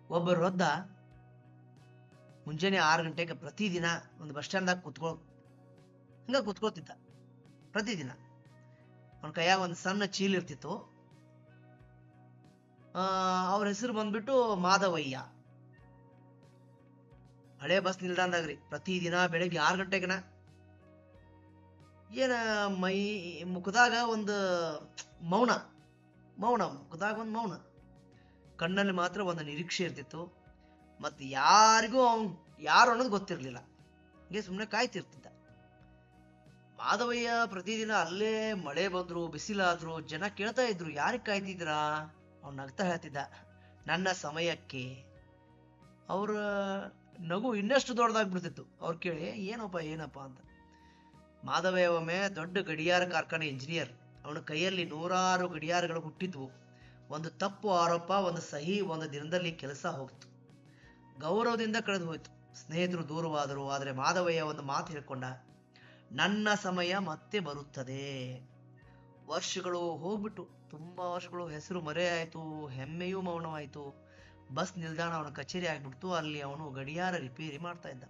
ಒಬ್ಬರು ವೃದ್ಧ ಮುಂಜಾನೆ 6 ಗಂಟೆಗೆ ಪ್ರತಿದಿನ ಒಂದು ಬಸ್ ಸ್ಟ್ಯಾಂಡ್ದಾಗ ಕೂತ್ಕೊಳ್ತಿದ್ದ. ಪ್ರತಿದಿನ ಅವನ ಕೈಯಾಗ ಒಂದು ಸಣ್ಣ ಚೀಲ ಇರ್ತಿತ್ತು. ಅವ್ರ ಹೆಸರು ಬಂದ್ಬಿಟ್ಟು ಮಾಧವಯ್ಯ. ಹಳೆ ಬಸ್ ನಿಲ್ದಾಣದಾಗ್ರಿ ಪ್ರತಿದಿನ ಬೆಳಗ್ಗೆ 6 ಗಂಟೆಗೆನ ಏನ ಮುಖದಾಗ ಒಂದು ಮೌನ, ಮುಖದಾಗ ಒಂದು ಮೌನ, ಕಣ್ಣಲ್ಲಿ ಮಾತ್ರ ಒಂದು ನಿರೀಕ್ಷೆ ಇರ್ತಿತ್ತು. ಮತ್ತೆ ಯಾರಿಗೂ ಯಾರು ಅನ್ನೋದು ಗೊತ್ತಿರ್ಲಿಲ್ಲ. ಹೀಗೆ ಸುಮ್ಮನೆ ಕಾಯ್ತಿರ್ತಿದ್ದ. ಮಾಧವಯ್ಯ ಪ್ರತಿದಿನ ಅಲ್ಲೇ ಮಳೆ ಬಂದ್ರು ಬಿಸಿಲಾದ್ರು ಜನ ಕೇಳ್ತಾ ಇದ್ರು, ಯಾರಿಗೆ ಕಾಯ್ತಿದ್ರಾ? ಅವ್ನು ನಗ್ತಾ ಹೇಳ್ತಿದ್ದ, ನನ್ನ ಸಮಯಕ್ಕೆ. ಅವ್ರ ನಗು ಇನ್ನಷ್ಟು ದೊಡ್ಡದಾಗ್ಬಿಡ್ತಿತ್ತು. ಅವ್ರು ಕೇಳಿ ಏನಪ್ಪ ಅಂತ. ಮಾಧವಯ್ಯ ಒಮ್ಮೆ ದೊಡ್ಡ ಗಡಿಯಾರ ಕಾರ್ಖಾನೆ ಇಂಜಿನಿಯರ್. ಅವನ ಕೈಯಲ್ಲಿ 100 ಗಡಿಯಾರಗಳು ಹುಟ್ಟಿದ್ವು. ಒಂದು ತಪ್ಪು ಆರೋಪ, ಒಂದು ಸಹಿ, ಒಂದು ದಿನದಲ್ಲಿ ಕೆಲಸ ಹೋಗ್ತು. ಗೌರವದಿಂದ ಕಳೆದು ಹೋಯ್ತು. ಸ್ನೇಹಿತರು ದೂರವಾದರು. ಆದರೆ ಮಾಧವಯ್ಯ ಒಂದು ಮಾತು ಹೇಳ್ಕೊಂಡ, ನನ್ನ ಸಮಯ ಮತ್ತೆ ಬರುತ್ತದೆ. ವರ್ಷಗಳು ಹೋಗ್ಬಿಟ್ಟು, ತುಂಬಾ ವರ್ಷಗಳು, ಹೆಸರು ಮರೆಯಾಯಿತು, ಹೆಮ್ಮೆಯೂ ಮೌನವಾಯಿತು. ಬಸ್ ನಿಲ್ದಾಣ ಅವನ ಕಚೇರಿ ಆಗ್ಬಿಡ್ತು. ಅಲ್ಲಿ ಅವನು ಗಡಿಯಾರ ರಿಪೇರಿ ಮಾಡ್ತಾ ಇದ್ದ.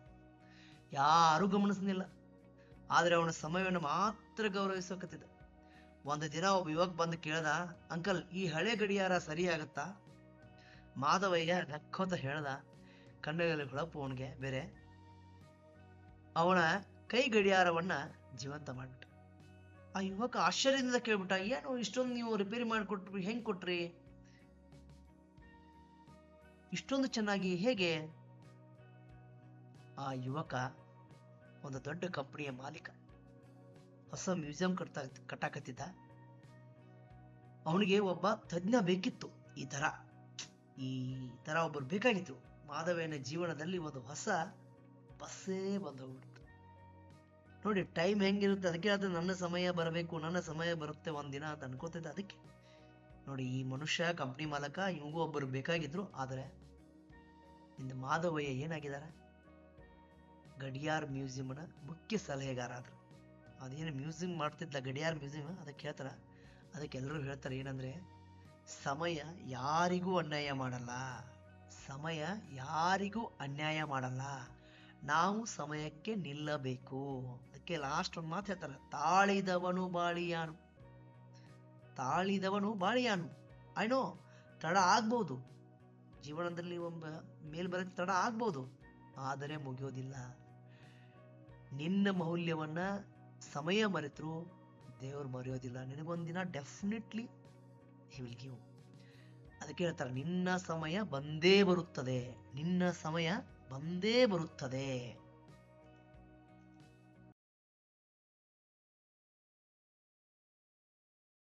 ಯಾರೂ ಗಮನಿಸ್ಲಿಲ್ಲ. ಆದ್ರೆ ಅವನ ಸಮಯವನ್ನು ಮಾತ್ರ ಗೌರವಿಸೋಕತ್ತಿದ್ದ. ಒಂದು ದಿನ ಒಬ್ಬ ಯುವಕ್ ಬಂದು ಕೇಳ್ದ, ಅಂಕಲ್, ಈ ಹಳೆ ಗಡಿಯಾರ ಸರಿ ಆಗತ್ತಾ? ಮಾಧವಯ್ಯ ನಕ್ಕೋತ ಹೇಳ್ದ, ಕಣ್ಣಲ್ಲಿ ಹೊಳಪು ಅವನಿಗೆ ಬೇರೆ. ಅವನ ಕೈ ಗಡಿಯಾರವನ್ನ ಜೀವಂತ ಮಾಡ್ಬಿಟ್ಟ. ಆ ಯುವಕ ಆಶ್ಚರ್ಯದಿಂದ ಕೇಳ್ಬಿಟ್ಟ, ಏನು ಇಷ್ಟೊಂದು ನೀವು ರಿಪೇರಿ ಮಾಡಿಕೊಟ್ರಿ, ಹೆಂಗ್ ಕೊಟ್ರಿ? ಇಷ್ಟೊಂದು ಚೆನ್ನಾಗಿ ಹೇಗೆ? ಆ ಯುವಕ ಒಂದು ದೊಡ್ಡ ಕಂಪನಿಯ ಮಾಲೀಕ. ಹೊಸ ಮ್ಯೂಸಿಯಂ ಕಟ್ಟಾಕತ್ತಿದ್ದ. ಅವನಿಗೆ ಒಬ್ಬ ತಜ್ಞ ಬೇಕಿತ್ತು. ಈ ತರ ಒಬ್ಬರು ಬೇಕಾಗಿತ್ತು. ಮಾಧವಯ್ಯನ ಜೀವನದಲ್ಲಿ ಒಂದು ಹೊಸ ಬಸ್ಸೇ ಬಂದೋಗ್ಬಿಡ್ತು. ನೋಡಿ, ಟೈಮ್ ಹೆಂಗಿರುತ್ತೆ. ಅದಕ್ಕೆ ಅದು ನನ್ನ ಸಮಯ ಬರಬೇಕು, ನನ್ನ ಸಮಯ ಬರುತ್ತೆ ಒಂದಿನ ಅಂತ ಅನ್ಕೋತಿದ್ದ. ಅದಕ್ಕೆ ನೋಡಿ, ಈ ಮನುಷ್ಯ ಕಂಪನಿ ಮಾಲಕ, ಇವಂಗೂ ಒಬ್ಬರು ಬೇಕಾಗಿದ್ರು. ಆದರೆ ಇಂದು ಮಾಧವಯ್ಯ ಏನಾಗಿದ್ದಾರೆ? ಗಡಿಯಾರ ಮ್ಯೂಸಿಯಂನ ಮುಖ್ಯ ಸಲಹೆಗಾರ ಆದ್ರು. ಅದೇನು ಮ್ಯೂಸಿಯಂ ಮಾಡ್ತಿದ್ದ, ಗಡಿಯಾರ ಮ್ಯೂಸಿಯಂ, ಅದಕ್ಕೆ ಹೇಳ್ತಾರ. ಅದಕ್ಕೆ ಎಲ್ಲರೂ ಹೇಳ್ತಾರೆ ಏನಂದ್ರೆ, ಸಮಯ ಯಾರಿಗೂ ಅನ್ಯಾಯ ಮಾಡಲ್ಲ. ಸಮಯ ಯಾರಿಗೂ ಅನ್ಯಾಯ ಮಾಡಲ್ಲ. ನಾವು ಸಮಯಕ್ಕೆ ನಿಲ್ಲಬೇಕು. ಅದಕ್ಕೆ ಲಾಸ್ಟ್ ಒಂದು ಮಾತು ಹೇಳ್ತಾರೆ, ತಾಳಿದವನು ಬಾಳಿಯಾನು. ಐನೋ ತಡ ಆಗ್ಬಹುದು, ಜೀವನದಲ್ಲಿ ಒಬ್ಬ ಮೇಲ್ ಬರಕ್ಕೆ ತಡ ಆಗ್ಬಹುದು, ಆದರೆ ಮುಗಿಯೋದಿಲ್ಲ. ನಿನ್ನ ಮೌಲ್ಯವನ್ನ ಸಮಯ ಮರೆತರು ದೇವರು ಮರೆಯೋದಿಲ್ಲ. ನಿನಗೊಂದಿನ ಡೆಫಿನೆಟ್ಲಿ ಹಿ ವಿಲ್ ಗಿವ್. ಅದಕ್ಕೆ ಹೇಳ್ತಾರೆ, ನಿನ್ನ ಸಮಯ ಬಂದೇ ಬರುತ್ತದೆ.